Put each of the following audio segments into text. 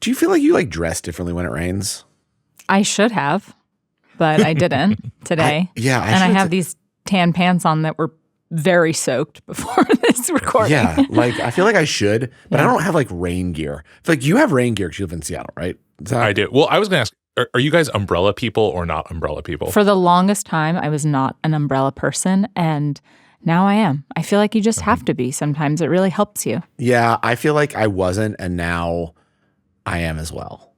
Do you feel like you like dress differently when it rains? I should have, but I didn't today. I have these tan pants on that were very soaked before this recording. Yeah, like I feel like I should, but I don't have like rain gear. I feel like you have rain gear because you live in Seattle, right? I do. Well, I was going to ask, are you guys umbrella people or not umbrella people? For the longest time, I was not an umbrella person, and now I am. I feel like you just have to be. Sometimes it really helps you. Yeah, I feel like I wasn't, and now I am as well.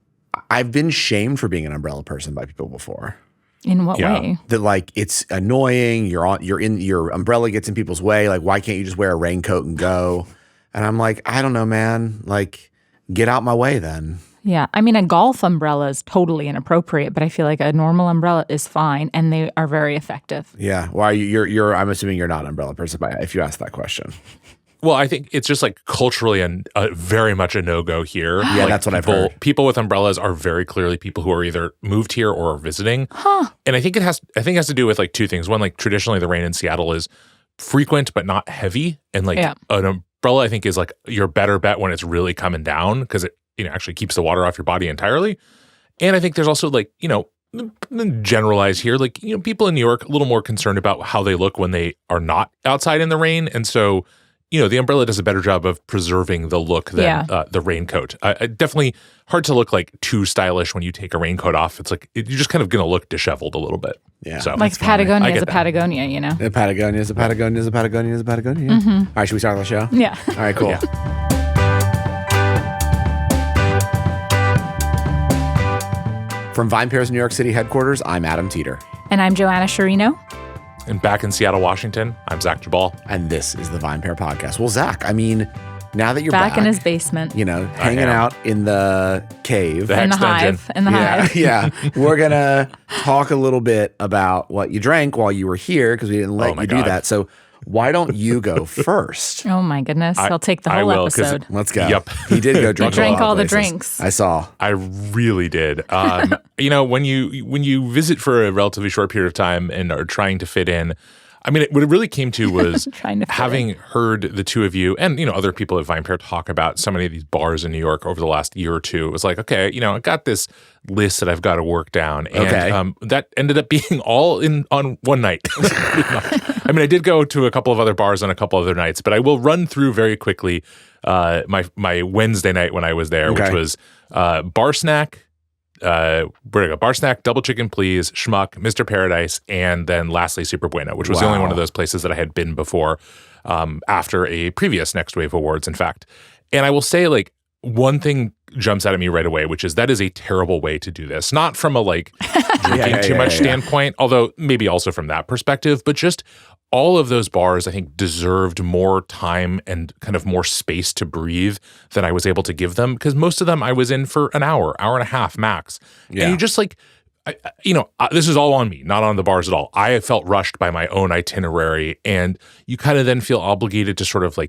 I've been shamed for being an umbrella person by people before. In what way? That like it's annoying. Your umbrella gets in people's way. Like, why can't you just wear a raincoat and go? And I'm like, I don't know, man. Like, get out my way then. Yeah. I mean, a golf umbrella is totally inappropriate, but I feel like a normal umbrella is fine, and they are very effective. Yeah. Why you're I'm assuming you're not an umbrella person if you ask that question. Well, I think it's just like culturally and very much a no-go here. Yeah, like that's what I've heard. People with umbrellas are very clearly people who are either moved here or are visiting. And I think it has to do with like two things. One, like traditionally the rain in Seattle is frequent but not heavy. And like an umbrella, I think, is like your better bet when it's really coming down because it actually keeps the water off your body entirely. And I think there's also like, generalize here, like, people in New York a little more concerned about how they look when they are not outside in the rain. And so the umbrella does a better job of preserving the look than the raincoat. Definitely hard to look like too stylish when you take a raincoat off. It's like you're just kind of going to look disheveled a little bit. Yeah. So, like Patagonia is a Patagonia, A Patagonia is a Patagonia is a Patagonia is a Patagonia. Mm-hmm. All right, should we start the show? Yeah. All right, cool. Yeah. From VinePair's New York City headquarters, I'm Adam Teeter. And I'm Joanna Sciarrino. And back in Seattle, Washington, I'm Zach Jabal. And this is the VinePair podcast. Well, Zach, I mean, now that you're back in his basement, hanging out in the cave, in the hive, yeah, we're gonna talk a little bit about what you drank while you were here because we didn't let you do that. So why don't you go first? Oh my goodness, I'll take the whole episode. Let's go. Yep, he did go drink. He drank all the drinks. I saw. I really did. When you visit for a relatively short period of time and are trying to fit in, I mean, what it really came to was having heard the two of you and, other people at VinePair talk about so many of these bars in New York over the last year or two. It was like, okay, I got this list that I've got to work down. And that ended up being all on one night. I mean, I did go to a couple of other bars on a couple other nights, but I will run through very quickly my Wednesday night when I was there, which was Bar Snack, Bar Snack, Double Chicken Please, Schmuck, Mr. Paradise, and then lastly Super Bueno, which was the only one of those places that I had been before after a previous Next Wave Awards, in fact. And I will say, like, one thing jumps out at me right away, which is that is a terrible way to do this. Not from a drinking too much standpoint, although maybe also from that perspective, but just all of those bars, I think, deserved more time and kind of more space to breathe than I was able to give them, because most of them I was in for an hour and a half max. Yeah. And you just this is all on me, not on the bars at all. I felt rushed by my own itinerary, and you kind of then feel obligated to sort of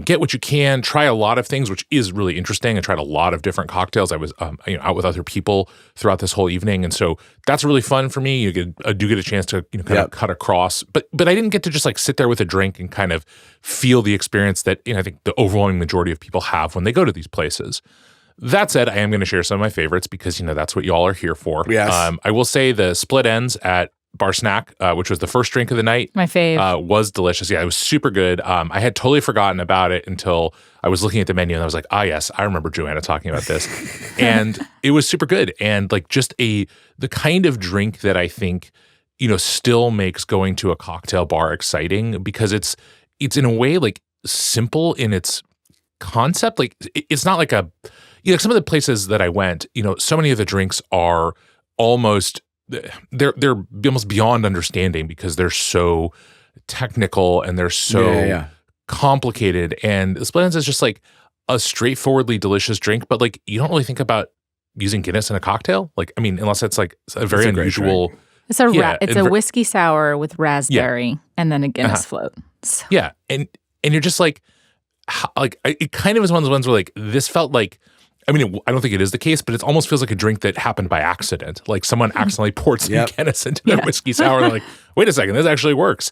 get what you can, try a lot of things, which is really interesting. I tried a lot of different cocktails. I was out with other people throughout this whole evening, and so that's really fun for me. You do get a chance to kind of cut across, but I didn't get to just sit there with a drink and kind of feel the experience that I think the overwhelming majority of people have when they go to these places. That said, I am going to share some of my favorites because, that's what y'all are here for. Yes. I will say the split ends at Bar Snack, which was the first drink of the night. My fave. Was delicious. Yeah, it was super good. I had totally forgotten about it until I was looking at the menu and I was like, yes, I remember Joanna talking about this. And it was super good. And just the kind of drink that I think, still makes going to a cocktail bar exciting because it's in a way simple in its concept. It's not like a... some of the places that I went, so many of the drinks are almost, they're almost beyond understanding because they're so technical and they're so complicated. And the Split Ends is just a straightforwardly delicious drink, but you don't really think about using Guinness in a cocktail. Unless it's a very unusual. It's a whiskey sour with raspberry and then a Guinness float. So. Yeah. And you're just it kind of is one of those ones where this felt like, I don't think it is the case, but it almost feels like a drink that happened by accident. Someone accidentally poured some Guinness into their whiskey sour and they're wait a second, this actually works.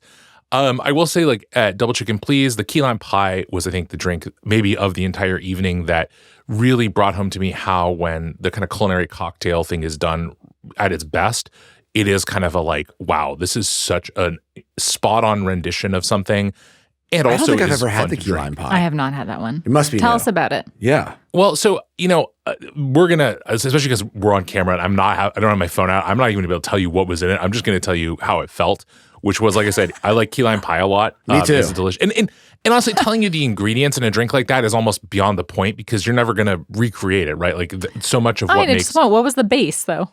I will say at Double Chicken Please, the key lime pie was, I think, the drink maybe of the entire evening that really brought home to me how when the kind of culinary cocktail thing is done at its best, it is kind of a like, wow, this is such a spot on rendition of something. And also, I don't think I've ever had the key lime pie. I have not had that one. It must be Tell us about it. Yeah. Well, so, we're going to, especially because we're on camera and I don't have my phone out. I'm not even going to be able to tell you what was in it. I'm just going to tell you how it felt, which was, like I said, I like key lime pie a lot. Me too. It's delicious. And honestly, telling you the ingredients in a drink like that is almost beyond the point because you're never going to recreate it, right? Like so much of what makes. What was the base, though?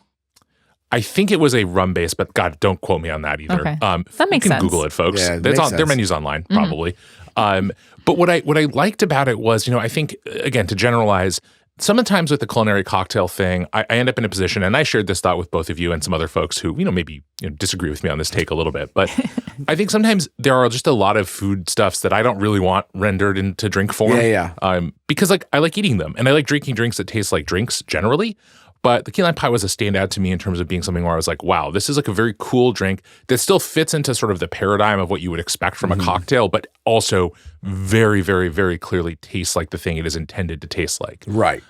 I think it was a rum base, but God, don't quote me on that either. Okay. That makes sense. You can Google it, folks. Yeah, their menu's online, probably. But what I liked about it was, I think, again, to generalize, sometimes with the culinary cocktail thing, I end up in a position, and I shared this thought with both of you and some other folks who, maybe disagree with me on this take a little bit. But I think sometimes there are just a lot of foodstuffs that I don't really want rendered into drink form. Yeah. Because I like eating them, and I like drinking drinks that taste like drinks generally. But the key lime pie was a standout to me in terms of being something where I was like, wow, this is like a very cool drink that still fits into sort of the paradigm of what you would expect from a cocktail, but also very, very, very clearly tastes like the thing it is intended to taste like. Right.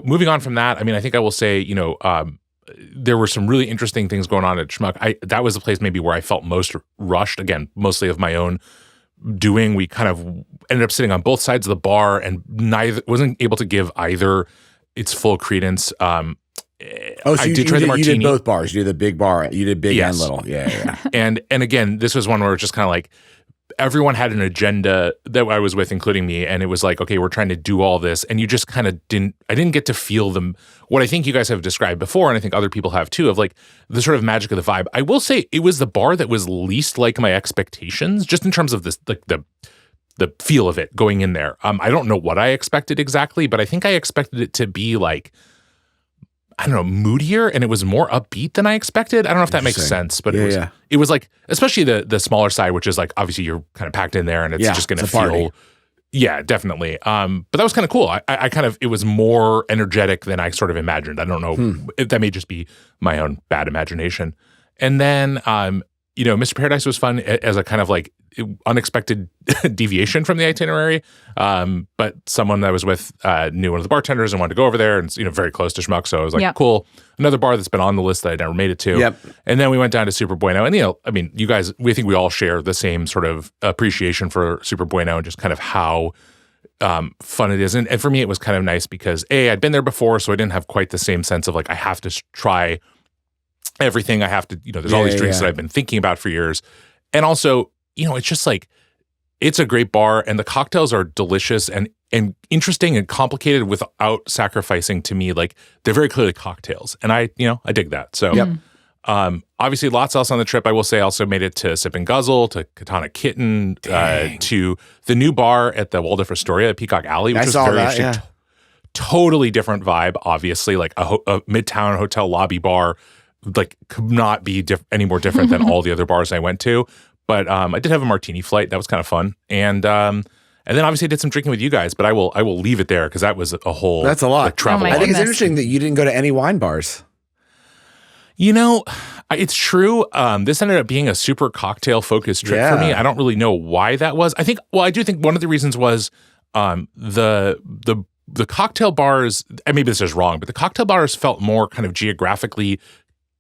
Moving on from that, I think I will say, there were some really interesting things going on at Schmuck. That was the place maybe where I felt most rushed, again, mostly of my own doing. We kind of ended up sitting on both sides of the bar and wasn't able to give either its full credence. So I did try the martini. You did both bars. You did the big bar. You did big and little. Yeah. and again, this was one where it's just kind of like everyone had an agenda that I was with, including me, and it was like, okay, we're trying to do all this, and you just kind of I didn't get to feel what I think you guys have described before, and I think other people have too, of like the sort of magic of the vibe. I will say it was the bar that was least like my expectations, just in terms of this, like the feel of it going in there. I don't know what I expected exactly, but I think I expected it to be like, I don't know, moodier, and it was more upbeat than I expected. I don't know if that makes sense, but it was like, especially the smaller side, which is like, obviously you're kind of packed in there and it's just going to feel, party. Yeah, definitely. But that was kind of cool. I kind of, it was more energetic than I sort of imagined. I don't know if that may just be my own bad imagination. And then, Mr. Paradise was fun as a kind of like unexpected deviation from the itinerary. But someone I was with knew one of the bartenders and wanted to go over there, and very close to Schmuck. So I was like, cool. Another bar that's been on the list that I never made it to. Yep. And then we went down to Super Bueno. And, you guys, I think we all share the same sort of appreciation for Super Bueno and just kind of how fun it is. And for me, it was kind of nice because, I'd been there before, so I didn't have quite the same sense of like, I have to try everything. I have to, there's all these drinks that I've been thinking about for years. And also, it's just like, it's a great bar and the cocktails are delicious and interesting and complicated without sacrificing to me. Like they're very clearly cocktails. And I dig that. So obviously lots else on the trip. I will say I also made it to Sip and Guzzle, to Katana Kitten, to the new bar at the Waldorf Astoria at Peacock Alley, which was very interesting. Yeah. Totally different vibe, obviously, like a Midtown hotel lobby bar, like could not be any more different than all the other bars I went to. But I did have a martini flight. That was kind of fun. And then obviously I did some drinking with you guys, but I will leave it there because that was a whole That's a lot. Like, travel. Oh I think it's interesting that you didn't go to any wine bars. It's true. This ended up being a super cocktail focused trip for me. I don't really know why that was. I do think one of the reasons was the cocktail bars, and maybe this is wrong, but the cocktail bars felt more kind of geographically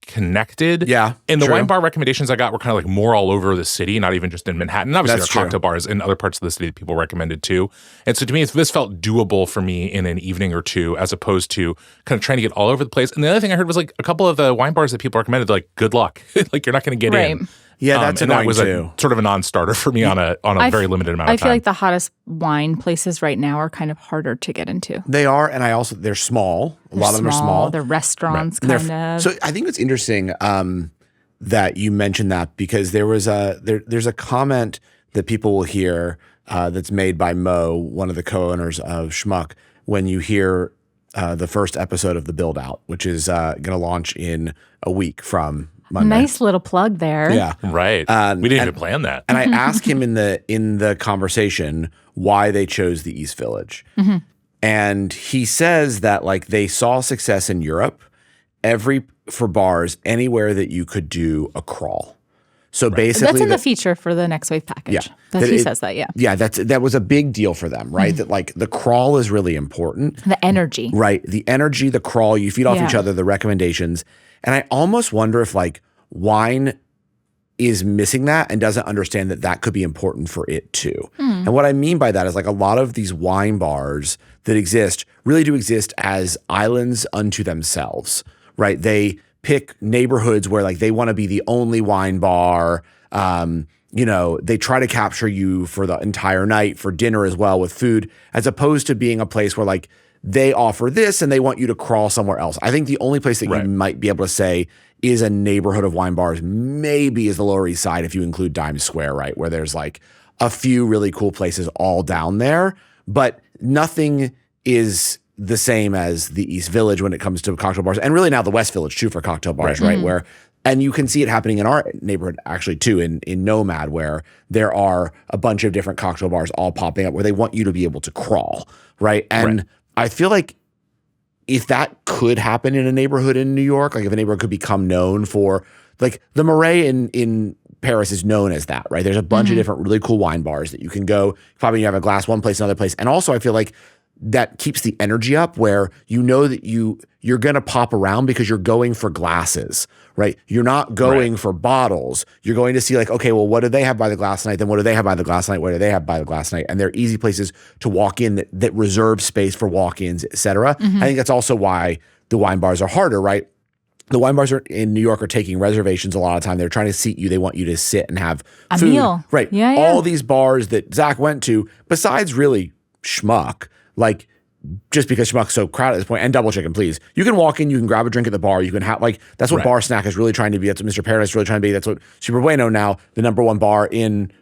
connected. Yeah. And the wine bar recommendations I got were kind of like more all over the city, not even just in Manhattan. Obviously, there are cocktail bars in other parts of the city that people recommended too. And so to me, this felt doable for me in an evening or two, as opposed to kind of trying to get all over the place. And the other thing I heard was like a couple of the wine bars that people recommended, like, good luck. Like, you're not going to get in. Yeah, that's and annoying that was sort of a non-starter for me on a very limited amount of time. I feel like the hottest wine places right now are kind of harder to get into. They are, and they're small. A lot of them are small. They're restaurants, kind of. So I think it's interesting that you mentioned that, because there's a comment that people will hear that's made by Mo, one of the co-owners of Schmuck, when you hear the first episode of The Build Out, which is going to launch in a week from Monday. Nice little plug there. Yeah. Right. We didn't even plan that. And I asked him in the conversation why they chose the East Village. Mm-hmm. And he says that like they saw success in Europe for bars anywhere that you could do a crawl. So basically, that's in the feature for the Next Wave package. Yeah, he says that. Yeah, yeah. That was a big deal for them, right? That like the crawl is really important. The energy, right? The energy, the crawl. You feed off each other. The recommendations, and I almost wonder if like wine is missing that and doesn't understand that that could be important for it too. And what I mean by that is like a lot of these wine bars that exist really do exist as islands unto themselves, right? They pick neighborhoods where like they want to be the only wine bar. They try to capture you for the entire night, for dinner as well with food, as opposed to being a place where like they offer this and they want you to crawl somewhere else. I think the only place that you might be able to say is a neighborhood of wine bars maybe is the Lower East Side if you include Dimes Square, right? Where there's like a few really cool places all down there, but nothing is the same as the East Village when it comes to cocktail bars, and really now the West Village too for cocktail bars, right? Where, and you can see it happening in our neighborhood actually too, in Nomad, where there are a bunch of different cocktail bars all popping up where they want you to be able to crawl, right? And I feel like if that could happen in a neighborhood in New York, like if a neighborhood could become known for, like the Marais in Paris is known as that, right? There's a bunch of different really cool wine bars that you can go. Probably you have a glass one place, another place, and also I feel like that keeps the energy up where you know that you're going to pop around because you're going for glasses, right? You're not going for bottles. You're going to see like, okay, well, what do they have by the glass tonight? Then what do they have by the glass night? What do they have by the glass night? And they're easy places to walk in that reserve space for walk-ins, et cetera. I think that's also why the wine bars are harder, right? The wine bars in New York are taking reservations a lot of time. They're trying to seat you. They want you to sit and have a food. Meal. Right. Yeah, all these bars that Zach went to, besides really Schmuck, like just because Schmuck's so crowded at this point, and Double Chicken, please. You can walk in, you can grab a drink at the bar, you can have, like, that's what Bar Snack is really trying to be. That's what Mr. Paradise is really trying to be. That's what Super Bueno now, the number one bar in,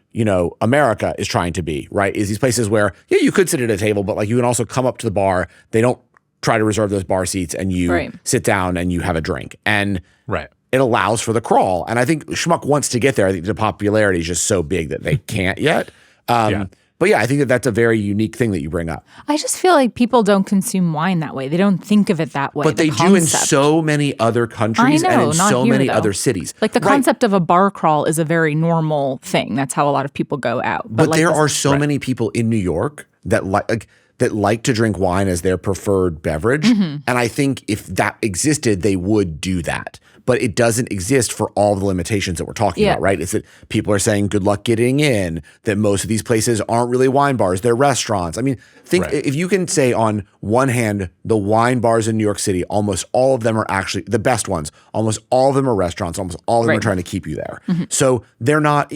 America is trying to be, right? Is these places where, yeah, you could sit at a table, but like you can also come up to the bar. They don't try to reserve those bar seats and you sit down and you have a drink. And it allows for the crawl. And I think Schmuck wants to get there. I think the popularity is just so big that they can't yet. But yeah, I think that's a very unique thing that you bring up. I just feel like people don't consume wine that way. They don't think of it that way. But they do in so many other countries and in so many other cities. Like the concept of a bar crawl is a very normal thing. That's how a lot of people go out. But like there are so many people in New York that like to drink wine as their preferred beverage. And I think if that existed, they would do that. But it doesn't exist for all the limitations that we're talking about, right? It's that people are saying good luck getting in, that most of these places aren't really wine bars, they're restaurants. I mean, think if you can say on one hand, the wine bars in New York City, almost all of them are actually the best ones. Almost all of them are restaurants. Almost all of them are trying to keep you there. So they're not,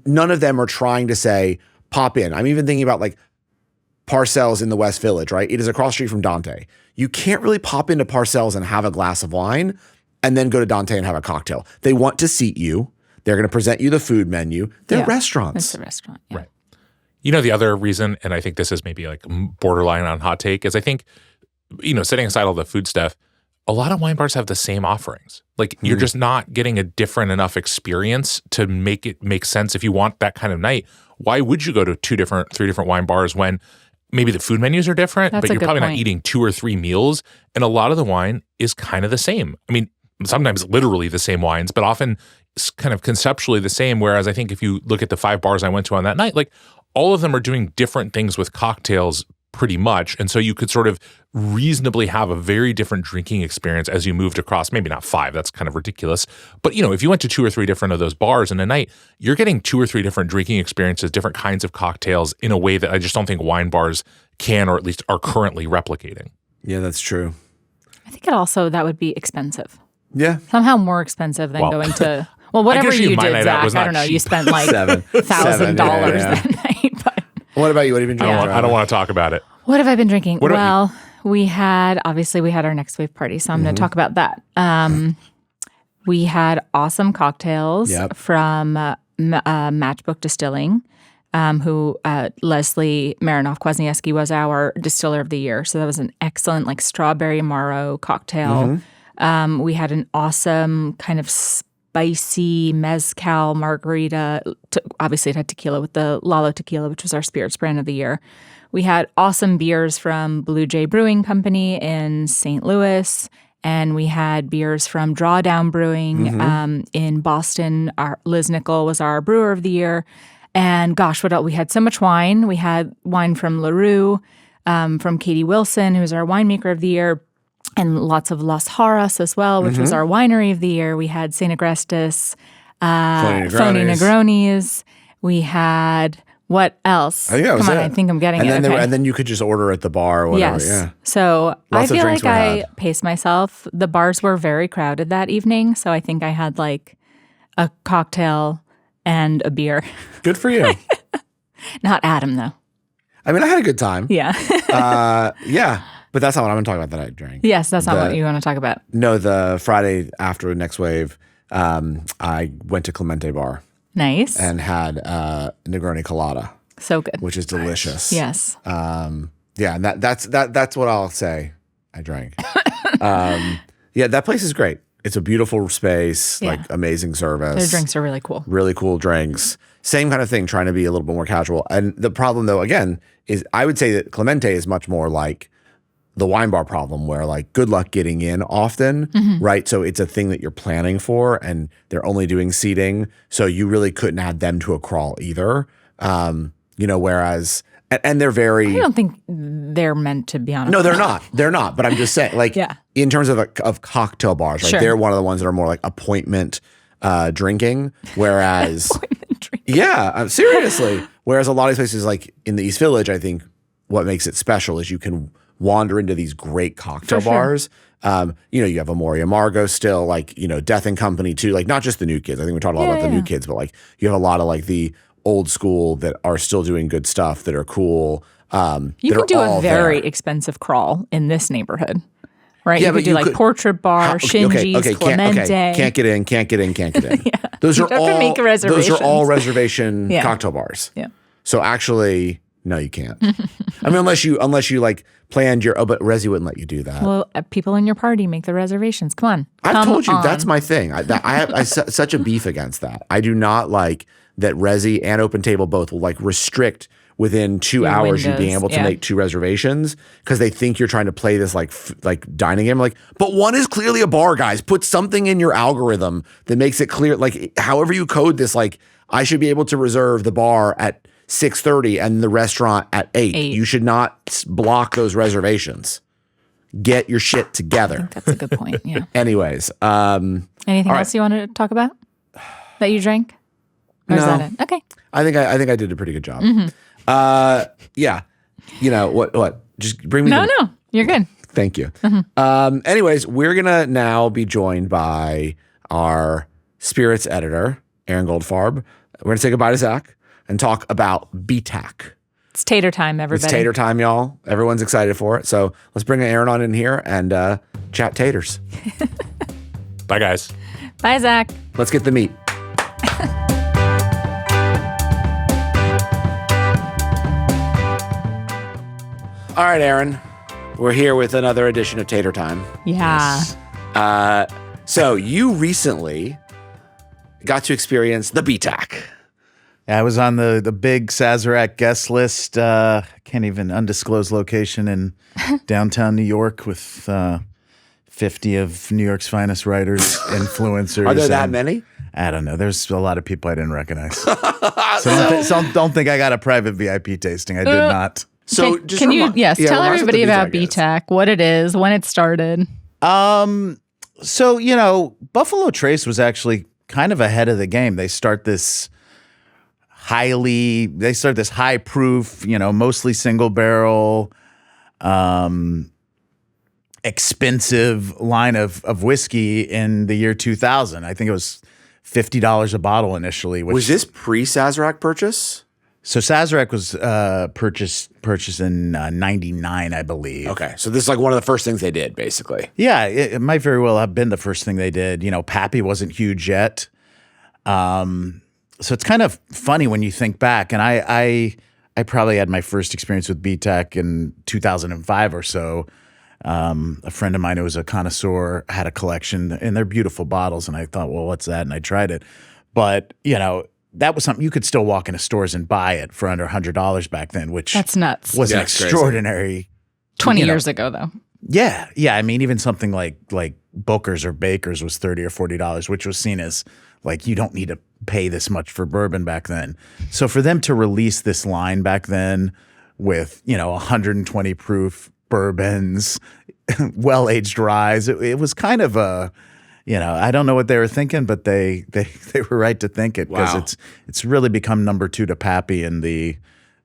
none of them are trying to say, pop in. I'm even thinking about like Parcells in the West Village, right? It is across the street from Dante. You can't really pop into Parcells and have a glass of wine and then go to Dante and have a cocktail. They want to seat you. They're going to present you the food menu. They're restaurants. It's a restaurant. Yeah. Right. The other reason, and I think this is maybe like borderline on hot take, is I think, setting aside all the food stuff, a lot of wine bars have the same offerings. Like you're just not getting a different enough experience to make it make sense. If you want that kind of night, why would you go to 3 different wine bars when maybe the food menus are different, but you're probably not eating 2 or 3 meals. And a lot of the wine is kind of the same. I mean, sometimes literally the same wines, but often it's kind of conceptually the same. Whereas I think if you look at the 5 bars I went to on that night, like all of them are doing different things with cocktails pretty much. And so you could sort of reasonably have a very different drinking experience as you moved across, maybe not 5, that's kind of ridiculous. But, if you went to 2 or 3 different of those bars in a night, you're getting 2 or 3 different drinking experiences, different kinds of cocktails in a way that I just don't think wine bars can, or at least are currently replicating. Yeah, that's true. I think that would be expensive. Yeah. Somehow more expensive than going to, whatever you did, Zach. I don't know. You spent like $1,000 that night. But. What about you? What have you been drinking? I don't want to talk about it. What have I been drinking? Well, we had our Next Wave party, so I'm going to talk about that. We had awesome cocktails from Matchbook Distilling, who Leslie Marinoff-Kwasniewski was our distiller of the year. So that was an excellent like strawberry Amaro cocktail. We had an awesome kind of spicy mezcal margarita. Obviously, it had tequila with the Lalo Tequila, which was our spirits brand of the year. We had awesome beers from Blue Jay Brewing Company in St. Louis. and we had beers from Drawdown Brewing in Boston. Liz Nickel was our brewer of the year. And gosh, what else? We had so much wine. We had wine from LaRue, from Katie Wilson, who's our winemaker of the year, and lots of Las Jaras as well, which was our winery of the year. We had St. Agrestis, Phony Negronis. We had, what else? I think that was it. I think I'm getting it. And then you could just order at the bar or whatever. Yes. Yeah. So Lots of I feel drinks like were I had. paced myself. The bars were very crowded that evening, so I think I had like a cocktail and a beer. Good for you. Not Adam, though. I mean, I had a good time. Yeah. Yeah. But that's not what I'm going to talk about that I drank. Yes, that's not what you want to talk about. No, the Friday after Next Wave, I went to Clemente Bar. Nice. And had Negroni Colada. So good. Which is delicious. Yes. Yeah, and that's what I'll say I drank. Yeah, that place is great. It's a beautiful space, like amazing service. Their drinks are really cool. Really cool drinks. Same kind of thing, trying to be a little bit more casual. And the problem, though, again, is I would say that Clemente is much more like the wine bar problem, where like good luck getting in often, right? So it's a thing that you're planning for, and they're only doing seating, so you really couldn't add them to a crawl either. Whereas and they're very. I don't think they're meant to be on. No, they're not. They're not. But I'm just saying, like, in terms of cocktail bars, right? Sure. They're one of the ones that are more like appointment drinking, whereas seriously. Whereas a lot of these places, like in the East Village, I think what makes it special is you can wander into these great cocktail bars. You have Amoria Margot still, like, Death and Company too, like not just the new kids. I think we talked a lot about the new kids, but like you have a lot of like the old school that are still doing good stuff that are cool. You can do a very expensive crawl in this neighborhood, right? Yeah, you could do like Portrait Bar, Shinji's, Clemente. Can't get in. Those are all make those are all reservation cocktail bars. Yeah. So actually, no, you can't. I mean, unless you like planned your. Oh, but Resi wouldn't let you do that. Well, people in your party make the reservations. Come on. I've told you that's my thing. I have such a beef against that. I do not like that Resi and Open Table both will like restrict within 2 hours you being able to make 2 reservations because they think you're trying to play this like dining game. Like, but one is clearly a bar, guys. Put something in your algorithm that makes it clear. Like, however you code this, like I should be able to reserve the bar at 6:30 and the restaurant at 8. You should not block those reservations. Get your shit together. I think that's a good point. Yeah. Anyways, anything else you want to talk about that you drank? Or is that it? Okay. I think I did a pretty good job. Yeah. What? Just bring me. No, you're good. Thank you. Anyways, we're gonna now be joined by our spirits editor, Aaron Goldfarb. We're gonna say goodbye to Zach and talk about BTAC. It's tater time, everybody. It's tater time, y'all. Everyone's excited for it. So let's bring Aaron on in here and chat taters. Bye, guys. Bye, Zach. Let's get the meat. All right, Aaron. We're here with another edition of Tater Time. Yeah. So you recently got to experience the BTAC. I was on the big Sazerac guest list. Can't even undisclosed location in downtown New York with 50 of New York's finest writers, influencers. Are there that many? I don't know. There's a lot of people I didn't recognize. So don't think I got a private VIP tasting. I did not. So can you tell everybody about BTAC, what it is, when it started? So, Buffalo Trace was actually kind of ahead of the game. They start this high proof, mostly single barrel, expensive line of whiskey in the year 2000. I think it was $50 a bottle initially. Was this pre-Sazerac purchase? So Sazerac was purchased in 99, I believe. Okay, so this is like one of the first things they did, basically. Yeah, it might very well have been the first thing they did. Pappy wasn't huge yet. So it's kind of funny when you think back. And I probably had my first experience with BTAC in 2005 or so. A friend of mine who was a connoisseur had a collection, and they're beautiful bottles. And I thought, well, what's that? And I tried it. But, that was something you could still walk into stores and buy it for under $100 back then, which that's nuts. Was an extraordinary. 20 years ago, though. Yeah. I mean, even something like Booker's or Baker's was $30 or $40, which was seen as like, you don't need to pay this much for bourbon back then. So for them to release this line back then with, 120 proof bourbons, well-aged ryes, it was kind of a, I don't know what they were thinking, but they were right to think it, because it's really become number 2 to Pappy and the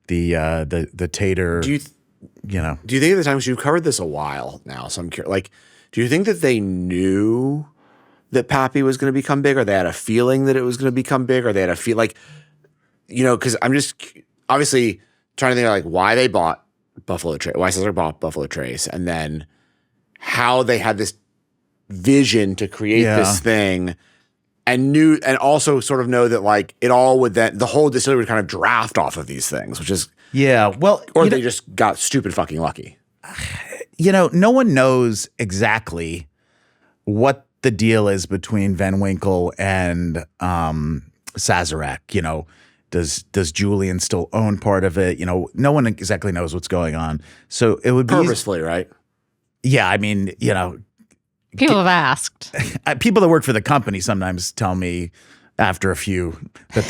Tater. Do you think at the time, because you've covered this a while now, so I'm curious, like, do you think that they knew that Pappy was going to become big, or they had a feeling that it was going to become big, or they had a feel like, because I'm just obviously trying to think of like why they bought Buffalo Trace, why Cesar bought Buffalo Trace, and then how they had this vision to create this thing, and also sort of know that like it all would then, the whole distillery would kind of draft off of these things, which is or they just got stupid fucking lucky. No one knows exactly what the deal is between Van Winkle and Sazerac. Does Julian still own part of it? No one exactly knows what's going on. So it would be purposefully, right? Yeah, I mean, people have asked. People that work for the company sometimes tell me after a few that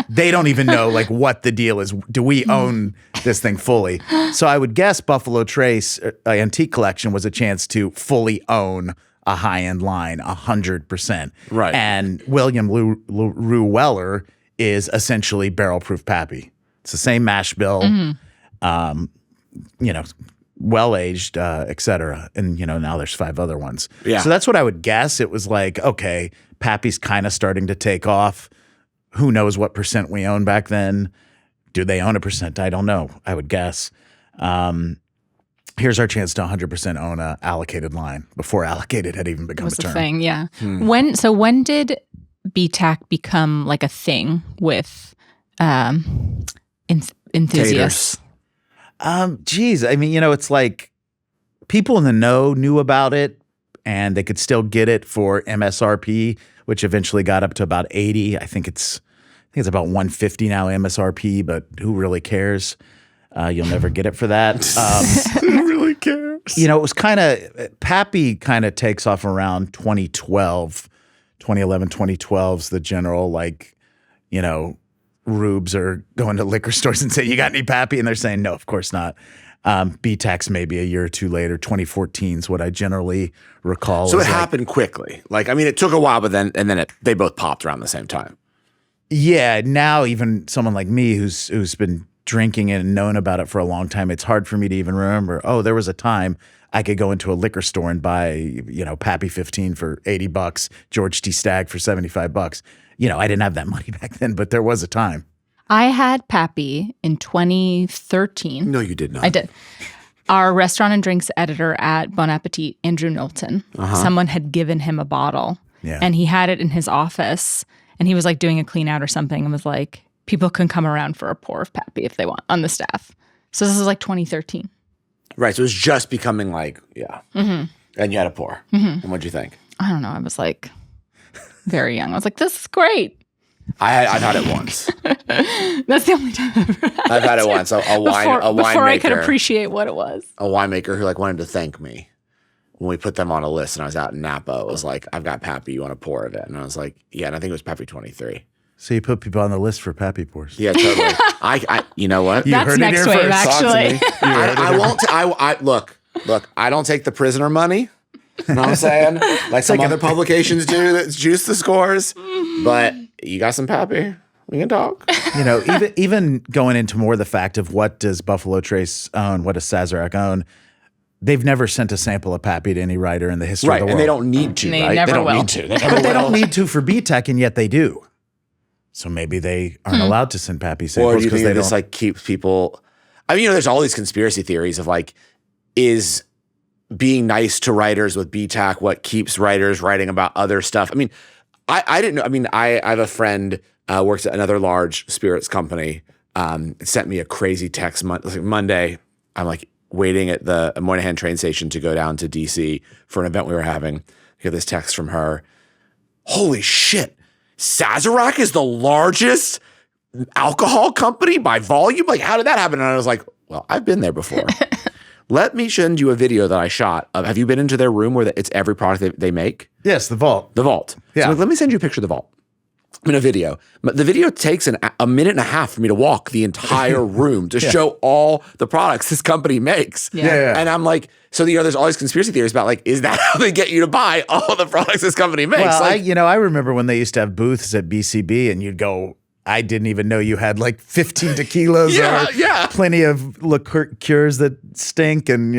they don't even know like what the deal is. Do we own this thing fully? So I would guess Buffalo Trace Antique Collection was a chance to fully own a high-end line 100%. Right. And William Rue Weller is essentially barrel-proof Pappy. It's the same mash bill, well-aged, et cetera. And, now there's 5 other ones. Yeah. So that's what I would guess. It was like, okay, Pappy's kind of starting to take off. Who knows what percent we own back then? Do they own a percent? I don't know. I would guess. Here's our chance to 100% own a allocated line before allocated had even become a term. Thing, yeah. When did BTAC become like a thing with enthusiasts? Geez, I mean, it's like people in the know knew about it and they could still get it for MSRP, which eventually got up to about 80. I think it's about 150 now MSRP, but who really cares? You'll never get it for that. Who really cares? It was kind of, Pappy kind of takes off around 2011, 2012's the general, like, rubes are going to liquor stores and saying, you got any Pappy? And they're saying, no, of course not. BTAC's maybe a year or two later. 2014 is what I generally recall. So it happened quickly. Like, I mean, it took a while, but then they both popped around the same time. Yeah. Now even someone like me who's been drinking it and known about it for a long time, it's hard for me to even remember, there was a time I could go into a liquor store and buy, Pappy 15 for $80, George T. Stagg for $75. I didn't have that money back then, but there was a time. I had Pappy in 2013. No, you did not. I did. Our restaurant and drinks editor at Bon Appetit, Andrew Knowlton, someone had given him a bottle and he had it in his office and he was like doing a clean out or something and was like, people can come around for a pour of Pappy if they want on the staff. So this is like 2013. Right. So it was just becoming like, And you had a pour. And what'd you think? I don't know. I was like very young. I was like, this is great. I've had it once. That's the only time I've ever had it. I've had it once. A winemaker. Before I could appreciate what it was. A winemaker who like wanted to thank me when we put them on a list and I was out in Napa. It was like, I've got Pappy. You want a pour of it? And I was like, yeah. And I think it was Pappy 23. So you put people on the list for Pappy pours. Yeah, totally. I you know what? You That's heard next it here wave, first. actually. I won't. Look. I don't take the prisoner money. You know what I'm saying? Like some other publications do that juice the scores. But you got some Pappy. We can talk. Even going into more the fact of what does Buffalo Trace own, what does Sazerac own, they've never sent a sample of Pappy to any writer in the history of the world. And they don't need to, They right? never They don't will. need to. But they don't need to for BTAC, and yet they do. So maybe they aren't allowed to send Pappy samples. Or do you think they this like keeps people? I mean, there's all these conspiracy theories of like, is being nice to writers with BTAC what keeps writers writing about other stuff? I mean, I didn't know. I mean, I have a friend works at another large spirits company. Sent me a crazy text Monday. I'm like waiting at the Moynihan train station to go down to DC for an event we were having. I get this text from her. Holy shit. Sazerac is the largest alcohol company by volume? Like, how did that happen? And I was like, well, I've been there before. let me send you a video that I shot of, have you been into their room where it's every product they make? Yes, the vault. The vault. Yeah. So let me send you a picture of the vault. In a video. But the video takes a minute and a half for me to walk the entire room to show all the products this company makes. Yeah. And I'm like, so there's all these conspiracy theories about like, is that how they get you to buy all the products this company makes? Well, like, I remember when they used to have booths at BCB and you'd go, I didn't even know you had like 15 tequilas or plenty of liqueurs that stink and,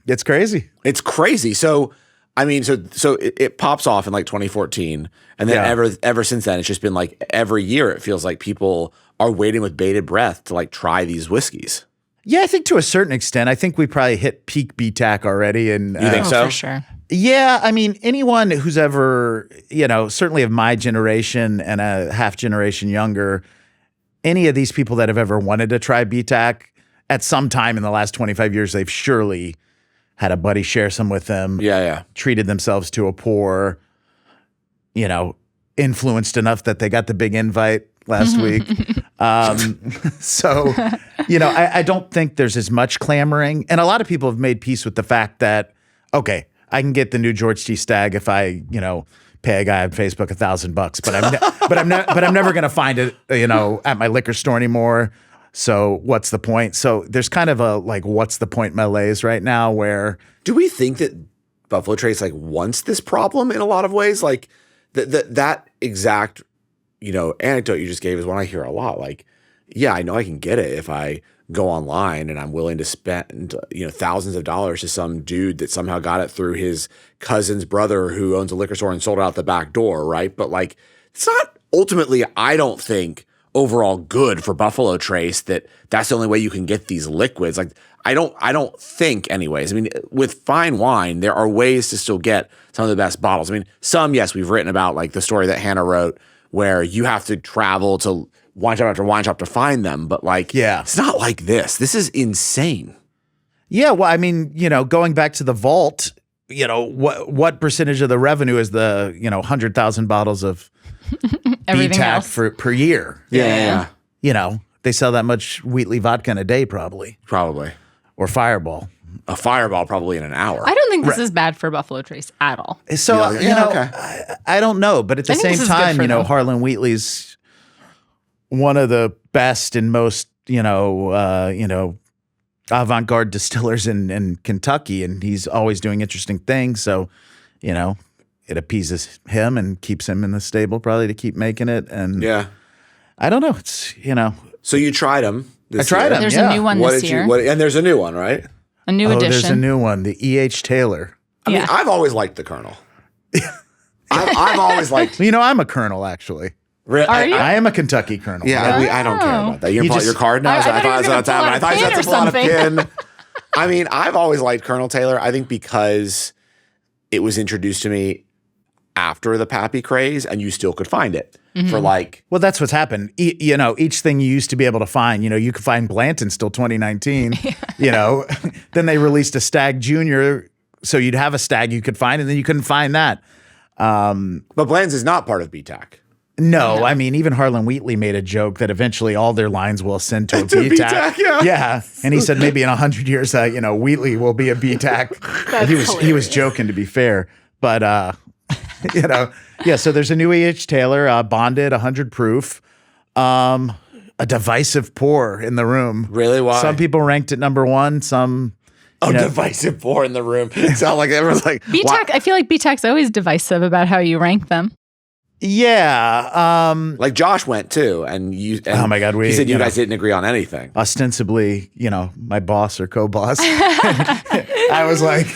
it's crazy. It's crazy. So, I mean, so it pops off in like 2014, and then ever since then, it's just been like every year it feels like people are waiting with bated breath to like try these whiskeys. Yeah, I think to a certain extent, I think we probably hit peak BTAC already. And you think so? For sure. Yeah, I mean, anyone who's ever, certainly of my generation and a half generation younger, any of these people that have ever wanted to try BTAC at some time in the last 25 years, they've surely had a buddy share some with them. Yeah. Treated themselves to a pour, influenced enough that they got the big invite last week. So, I don't think there's as much clamoring. And a lot of people have made peace with the fact that, okay, I can get the new George T. Stagg if I, pay a guy on Facebook $1,000, but I'm never going to find it, at my liquor store anymore. So what's the point? So there's kind of a like, what's the point malaise right now where. Do we think that Buffalo Trace like wants this problem in a lot of ways? Like that exact, anecdote you just gave is one I hear a lot. Like, yeah, I know I can get it if I go online and I'm willing to spend, thousands of dollars to some dude that somehow got it through his cousin's brother who owns a liquor store and sold it out the back door. Right. But like, it's not ultimately, I don't think, overall good for Buffalo Trace that's the only way you can get these liquids. Like I don't think anyways. I mean, with fine wine, there are ways to still get some of the best bottles. I mean, some, yes, we've written about like the story that Hannah wrote where you have to travel to wine shop after wine shop to find them. But like, it's not like this. This is insane. Yeah. Well, I mean, going back to the vault, what percentage of the revenue is the, 100,000 bottles of BTAC per year? Yeah. They sell that much Wheatley vodka in a day, probably. Or Fireball. A Fireball probably in an hour. I don't think this is bad for Buffalo Trace at all. So, I don't know. But at the same time, Harlan Wheatley's one of the best and most, avant-garde distillers in Kentucky. And he's always doing interesting things. So, it appeases him and keeps him in the stable probably to keep making it. And I don't know. It's, So you tried them. I tried them. There's a new one this year. And there's a new one, right? A new edition. There's a new one, the E.H. Taylor. I mean, I've always liked the Colonel. I've always liked. I'm a Colonel, actually. Are you? I am a Kentucky Colonel. Yeah, I don't care about that. You're going to pull out your card now? I thought I was going to tap it. I thought you had to pull out a pin. I mean, I've always liked Colonel Taylor. I think because it was introduced to me after the Pappy craze, and you still could find it for like. Well, that's what's happened. Each thing you used to be able to find, you could find Blanton still 2019. Then they released a Stag Junior, so you'd have a Stag you could find, and then you couldn't find that. But Bland's is not part of BTAC. No, I mean, even Harlan Wheatley made a joke that eventually all their lines will ascend to a BTAC. Yeah. And he said maybe in 100 years, Wheatley will be a BTAC. He was joking, to be fair. But, so there's a new E.H. Taylor, bonded, 100 proof, a divisive pour in the room. Really? Why? Some people ranked it number one, some... divisive pour in the room. It sounds like everyone's like... BTAC, I feel like BTAC's always divisive about how you rank them. Yeah. Like Josh went too, and oh my God, he said you guys didn't agree on anything. Ostensibly, my boss or co-boss. I was like,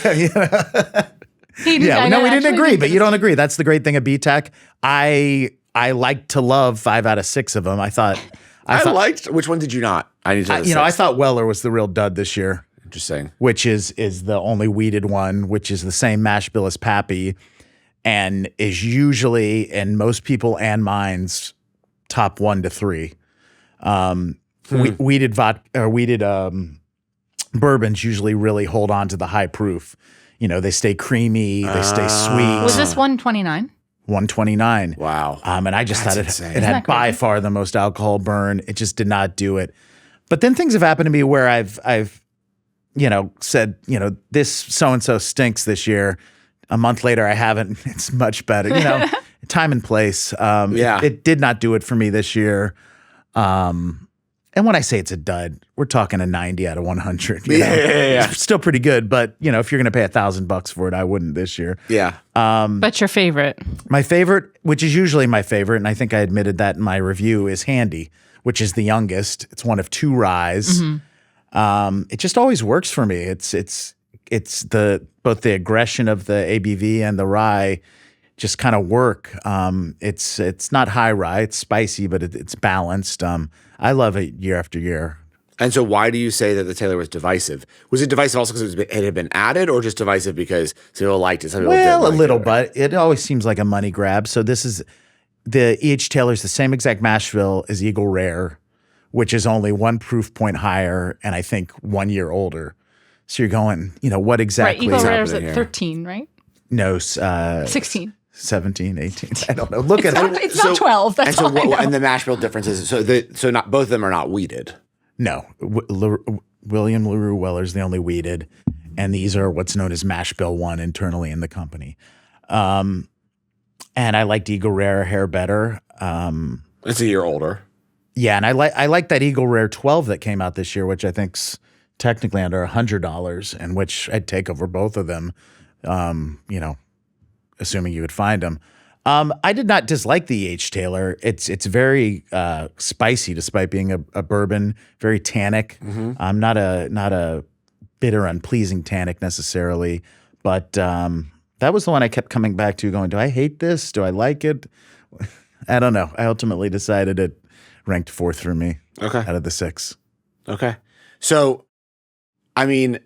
we didn't agree, but you don't agree. That's the great thing of BTAC. I like to love 5 out of 6 of them. I thought liked. Which one did you not? I need to. I thought Weller was the real dud this year. Interesting. Which is the only weeded one, which is the same mash bill as Pappy. And is usually in most people and mine's top 1 to 3. Weeded vodka or weeded bourbons usually really hold on to the high proof. They stay creamy, they stay sweet. Was this 129? 129. Wow. And I just thought it had by far the most alcohol burn. It just did not do it. But then things have happened to me where I've said, this so-and-so stinks this year. A month later, I haven't. It's much better. Time and place. It did not do it for me this year. And when I say it's a dud, we're talking a 90 out of 100. Yeah. It's still pretty good, but if you're going to pay $1,000 for it, I wouldn't this year. Yeah. But your favorite? My favorite, which is usually my favorite, and I think I admitted that in my review, is Handy, which is the youngest. It's one of 2 ryes. It just always works for me. It's both the aggression of the ABV and the rye just kind of work. It's not high rye, it's spicy, but it's balanced. I love it year after year. And so why do you say that the Taylor was divisive? Was it divisive also because it had been added, or just divisive because some people liked it, some people didn't like it? A little, but it always seems like a money grab. So this is the E.H. Taylor's the same exact mash bill as Eagle Rare, which is only 1 proof point higher and I think 1 year older. So you're going, what exactly Eagle is Rare is happening at here? 13, right? No, 16. 17, 18. I don't know. Look at it. It's not 12. That's all I know. And the mash bill differences. So not both of them are not weeded. No, William LaRue Weller's the only weeded, and these are what's known as Mash Bill 1 internally in the company. And I liked Eagle Rare hair better. It's a year older. Yeah, and I like that Eagle Rare 12 that came out this year, which I think's technically under $100, and which I'd take over both of them. Assuming you would find them. I did not dislike the H. Taylor. It's very spicy, despite being a bourbon, very tannic. I'm not a bitter, unpleasing tannic necessarily, but that was the one I kept coming back to, going, do I hate this? Do I like it? I don't know. I ultimately decided it ranked 4th for me. Okay. Out of the 6. Okay. So, I mean,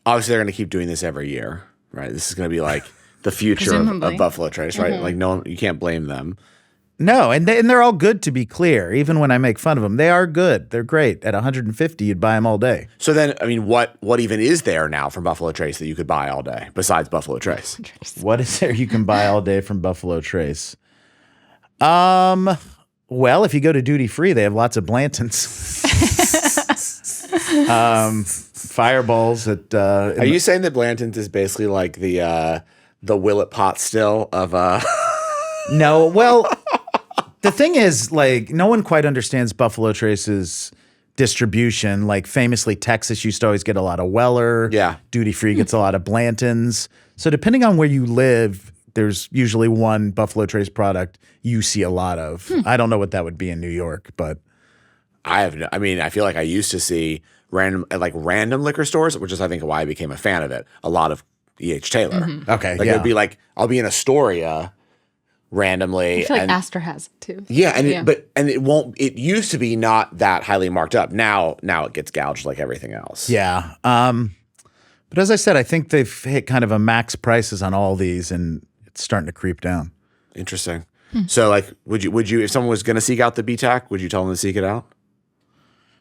obviously they're going to keep doing this every year, right? This is going to be like the future of Buffalo Trace, right? Like you can't blame them. No, and they're all good, to be clear. Even when I make fun of them, they are good. They're great. At 150, you'd buy them all day. So then, I mean, what even is there now from Buffalo Trace that you could buy all day besides Buffalo Trace? What is there you can buy all day from Buffalo Trace? Well, if you go to duty free, they have lots of Blantons. Fireballs at. Are you saying that Blanton's is basically like the Willet pot still of No, well, the thing is, like, no one quite understands Buffalo Trace's distribution. Like, famously, Texas used to always get a lot of Weller. Yeah. Duty free gets a lot of Blantons. So depending on where you live, there's usually one Buffalo Trace product you see a lot of. I don't know what that would be in New York, but I feel like I used to see random liquor stores, which is I think why I became a fan of it. A lot of E.H. Taylor. okay, Like it'd be like I'll be in Astoria randomly. I feel like Astor has it too. Yeah, it used to be not that highly marked up. Now it gets gouged like everything else. Yeah. But as I said, I think they've hit kind of a max prices on all these, and it's starting to creep down. Interesting. So like would you if someone was gonna seek out the BTAC, would you tell them to seek it out?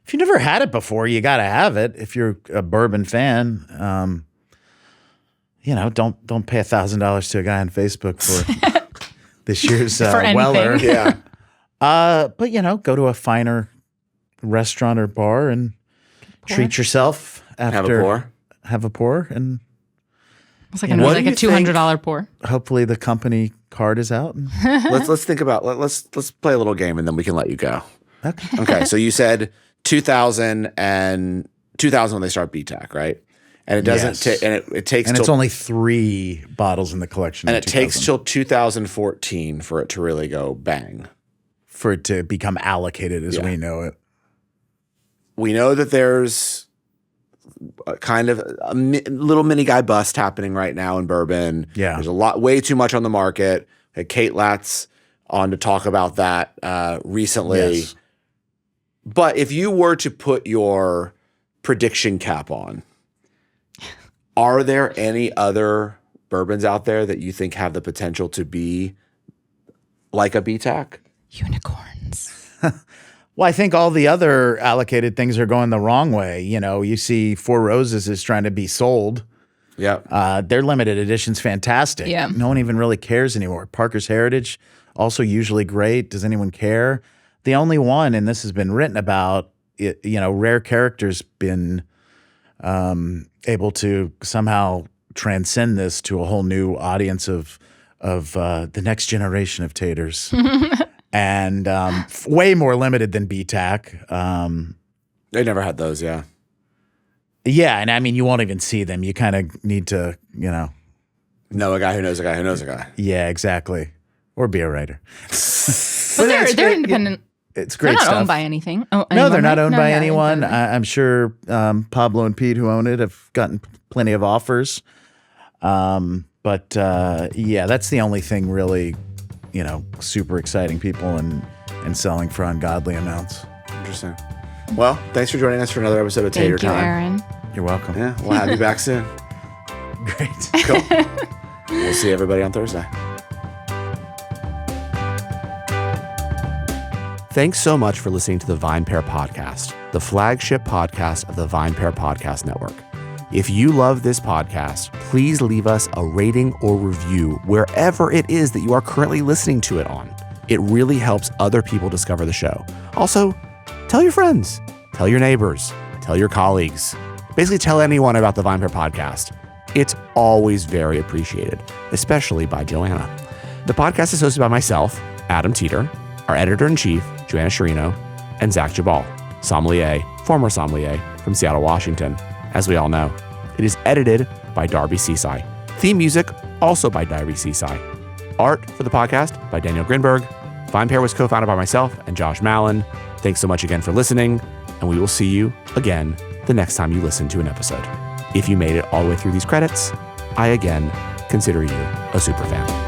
If you never had it before, you gotta have it. If you're a bourbon fan. Don't pay $1,000 to a guy on Facebook for this year's Weller. Yeah. But go to a finer restaurant or bar and treat yourself after. Have a pour, and it's like like a $200 pour. Hopefully the company card is out. And let's think about let's play a little game and then we can let you go. Okay. Okay. So you said 2000 when they start BTAC, right? And it doesn't it takes and it's only 3 bottles in the collection. And it takes till 2014 for it to really go bang. For it to become allocated as we know it. We know that there's kind of a little mini guy bust happening right now in bourbon. Yeah. There's way too much on the market. Had Kate Latz on to talk about that recently. Yes. But if you were to put your prediction cap on, are there any other bourbons out there that you think have the potential to be like a BTAC? Unicorns. Well, I think all the other allocated things are going the wrong way. You see Four Roses is trying to be sold. Yeah. Their limited edition's fantastic. Yeah. No one even really cares anymore. Parker's Heritage, also usually great. Does anyone care? The only one, and this has been written about, Rare Character's been able to somehow transcend this to a whole new audience of the next generation of taters. And way more limited than BTAC. They never had those, yeah. Yeah, and I mean, you won't even see them. You kind of need to, know a guy who knows a guy who knows a guy. Yeah, exactly. Or be a writer. But they're independent. It's great they're not stuff. Owned by anything. No, they're not owned by anyone. I'm sure Pablo and Pete, who own it, have gotten plenty of offers. But that's the only thing really, super exciting people and selling for ungodly amounts. Interesting. Well, thanks for joining us for another episode of Tater Time. Thank you, Aaron. You're welcome. Yeah, we'll have you back soon. Great. Cool. We'll see everybody on Thursday. Thanks so much for listening to the VinePair podcast, the flagship podcast of the VinePair Podcast Network. If you love this podcast, please leave us a rating or review wherever it is that you are currently listening to it on. It really helps other people discover the show. Also, tell your friends, tell your neighbors, tell your colleagues. Basically, tell anyone about the VinePair podcast. It's always very appreciated, especially by Joanna. The podcast is hosted by myself, Adam Teeter, our editor-in-chief, Joanna Sciarrino, and Zach Jabal, former sommelier from Seattle, Washington. As we all know, it is edited by Darby Seaside. Theme music also by Darby Seaside. Art for the podcast by Daniel Grinberg. VinePair was co-founded by myself and Josh Mallon. Thanks so much again for listening, and we will see you again the next time you listen to an episode. If you made it all the way through these credits, I again consider you a super fan.